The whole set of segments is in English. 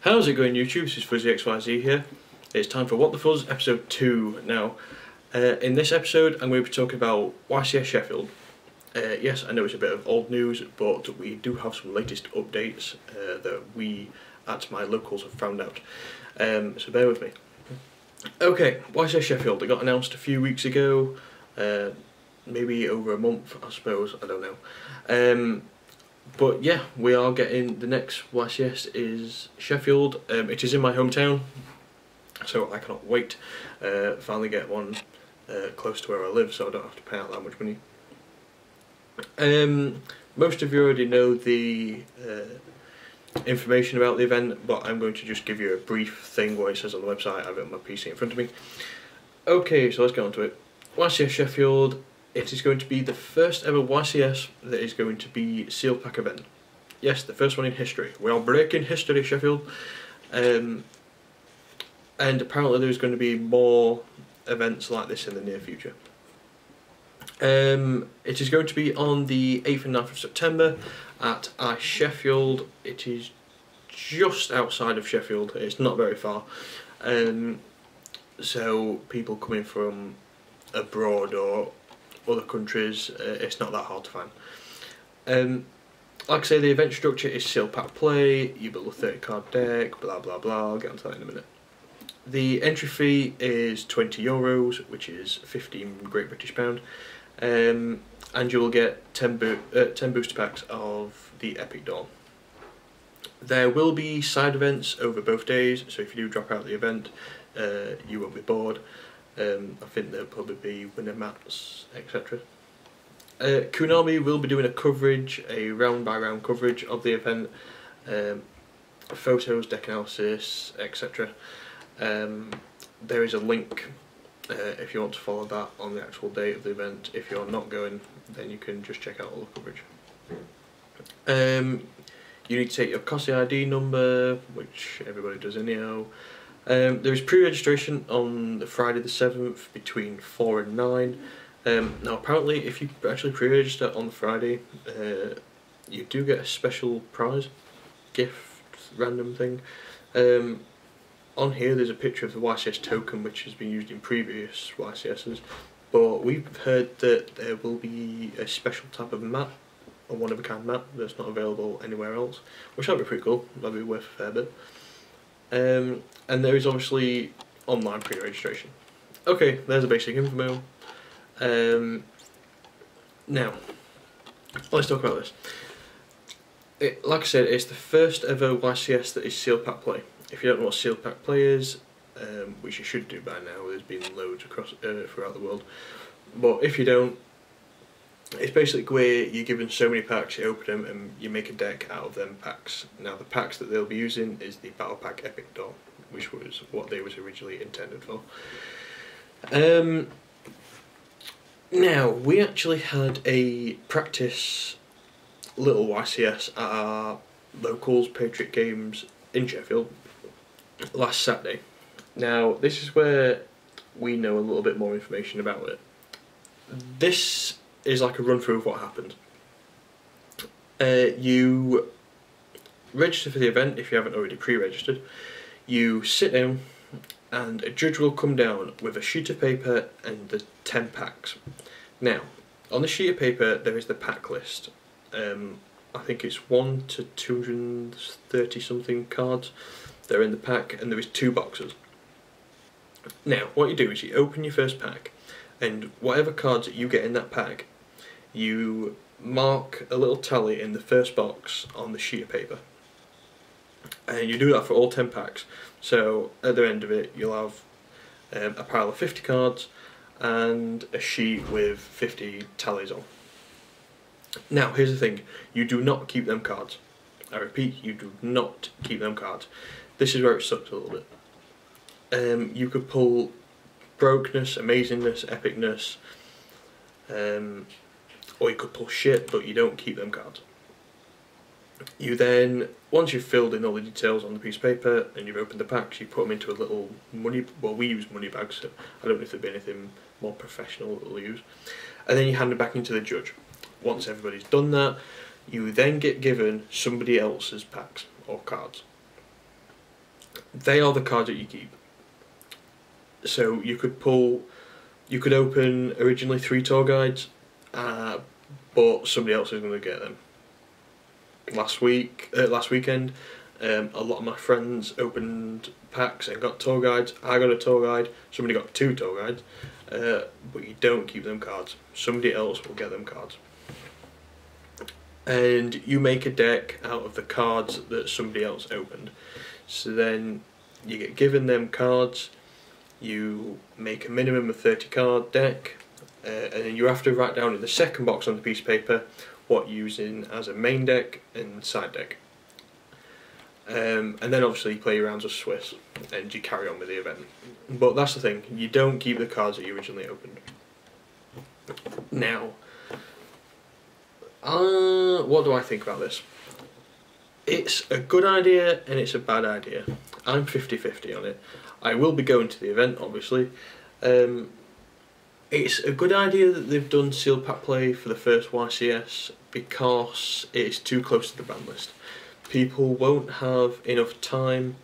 How's it going, YouTube? This is FuzzyXYZ here. It's time for What the Fuzz episode 2 now. In this episode I'm going to be talking about YCS Sheffield. Yes, I know it's a bit of old news, but we do have some latest updates that we at my locals have found out. So bear with me. Okay, YCS Sheffield, they got announced a few weeks ago, maybe over a month I suppose, I don't know. But yeah, we are getting the next YCS is Sheffield. It is in my hometown, so I cannot wait. Finally get one close to where I live, so I don't have to pay out that much money. Most of you already know the information about the event, but I'm going to just give you a brief thing what it says on the website. I have it on my PC in front of me. Okay, so let's get on to it. YCS Sheffield. It is going to be the first ever YCS that is going to be seal pack event. Yes, the first one in history. We are breaking history, Sheffield. And apparently there's going to be more events like this in the near future. It is going to be on the 8th and 9th of September at YCS Sheffield. It is just outside of Sheffield. It's not very far. So people coming from abroad or other countries, it's not that hard to find. Like I say, the event structure is seal pack play, you build a 30 card deck, blah blah blah. I'll get onto that in a minute. The entry fee is €20, which is 15 Great British Pound, and you will get 10 booster packs of the Epic Dawn. There will be side events over both days, so if you do drop out the event, you won't be bored. I think there'll probably be winner mats, etc. Konami will be doing a coverage, a round by round coverage of the event, photos, deck analysis, etc. There is a link if you want to follow that on the actual date of the event. If you're not going, then you can just check out all the coverage. You need to take your COSI ID number, which everybody does anyhow. There is pre-registration on the Friday the 7th between 4 and 9. Now apparently if you actually pre-register on the Friday, you do get a special prize, gift, random thing. On here there's a picture of the YCS token which has been used in previous YCS's, but we've heard that there will be a special type of mat, a one-of-a-kind mat that's not available anywhere else, which would be pretty cool. That'd be worth a fair bit. And there is obviously online pre-registration. Okay, there's the basic info. Now, let's talk about this. Like I said, it's the first ever YCS that is seal pack play. If you don't know what seal pack play is, which you should do by now, there's been loads across throughout the world. But if you don't, it's basically where you're given so many packs, you open them and you make a deck out of them packs. Now the packs that they'll be using is the Battle Pack Epic Dawn, which was what they was originally intended for. Now, we actually had a practice little YCS at our locals Patriot Games in Sheffield last Saturday. Now, this is where we know a little bit more information about it. This is like a run through of what happened. You register for the event if you haven't already pre-registered. You sit down and a judge will come down with a sheet of paper and the 10 packs. Now, on the sheet of paper there is the pack list. I think it's 1 to 230 something cards. They're in the pack and there is 2 boxes. Now, what you do is you open your first pack, and whatever cards that you get in that pack, you mark a little tally in the first box on the sheet of paper. And you do that for all 10 packs. So at the end of it you'll have a pile of 50 cards and a sheet with 50 tallies on. Now here's the thing, you do not keep them cards. I repeat, you do not keep them cards. This is where it sucks a little bit. You could pull brokeness, amazingness, epicness, or you could pull shit, but you don't keep them cards. You then, once you've filled in all the details on the piece of paper and you've opened the packs, you put them into a little money, well we use money bags, so I don't know if there'd be anything more professional that we'll use, and then you hand them back into the judge. Once everybody's done that, you then get given somebody else's packs or cards. they are the cards that you keep. So you could open originally 3 tour guides, but somebody else is going to get them. Last weekend, a lot of my friends opened packs and got tour guides. I got a tour guide, somebody got 2 tour guides, but you don't keep them cards. Somebody else will get them cards. And you make a deck out of the cards that somebody else opened. So then you get given them cards, you make a minimum of 30 card deck, and then you have to write down in the second box on the piece of paper what you're using as a main deck and side deck. And then obviously you play your rounds of Swiss and you carry on with the event. But that's the thing, you don't keep the cards that you originally opened. Now, what do I think about this? It's a good idea and it's a bad idea. I'm 50-50 on it. I will be going to the event, obviously. It's a good idea that they've done sealed pack play for the first YCS because it's too close to the ban list. People won't have enough time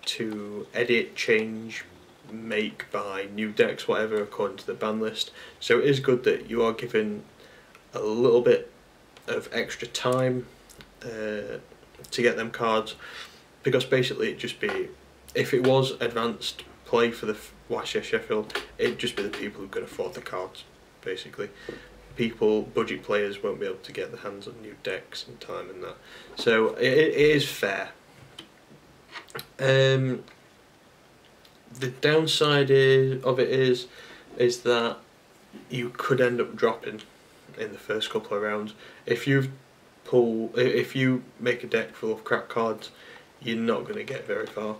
to edit, change, make, buy new decks, whatever, according to the ban list. So it is good that you are given a little bit of extra time to get them cards, because basically it'd just be, if it was advanced play for the YCS Sheffield, it'd just be the people who could afford the cards, basically. Budget players won't be able to get their hands on new decks in time and that. So it is fair. The downside of it is that you could end up dropping in the first couple of rounds. If you make a deck full of crap cards, you're not going to get very far.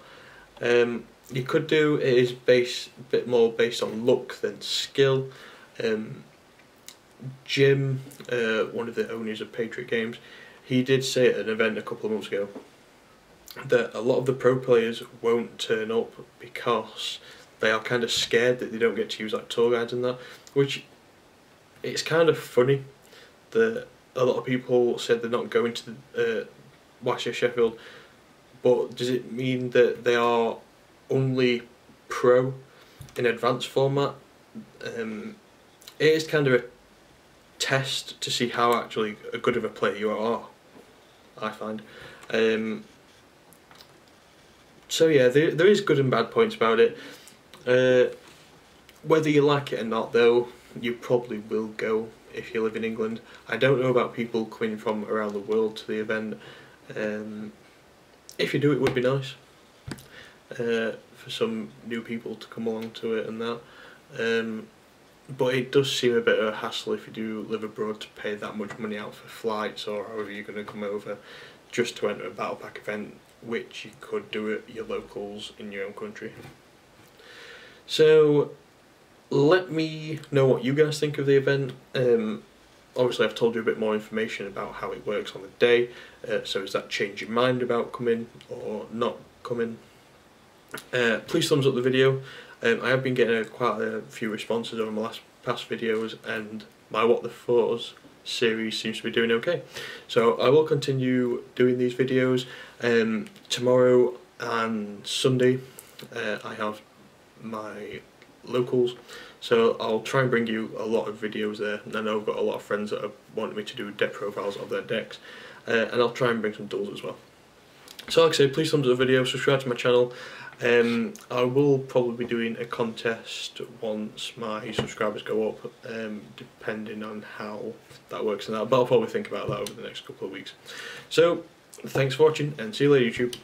You could do, it is a bit more based on luck than skill. Jim, one of the owners of Patriot Games, he did say at an event a couple of months ago that a lot of the pro players won't turn up because they are kind of scared that they don't get to use like tour guides and that, which it's kind of funny that a lot of people said they're not going to the YCS Sheffield, but does it mean that they are only pro in advanced format? It is kind of a test to see how actually good of a player you are, I find. So yeah, there is good and bad points about it. Whether you like it or not though, you probably will go if you live in England. I don't know about people coming from around the world to the event. If you do, it would be nice for some new people to come along to it and that. But it does seem a bit of a hassle if you do live abroad to pay that much money out for flights or however you're going to come over just to enter a battle pack event, which you could do at your locals in your own country. So let me know what you guys think of the event. Obviously I've told you a bit more information about how it works on the day, so does that change your mind about coming or not coming? Please thumbs up the video. I have been getting quite a few responses over my past videos, and my What the Fuzz series seems to be doing okay. So I will continue doing these videos. Tomorrow and Sunday I have my locals, so I'll try and bring you a lot of videos there. I know I've got a lot of friends that have wanted me to do deck profiles of their decks, and I'll try and bring some duels as well. So like I say, please thumbs up the video, subscribe to my channel. I will probably be doing a contest once my subscribers go up, depending on how that works and that, but I'll probably think about that over the next couple of weeks. So, thanks for watching and see you later YouTube.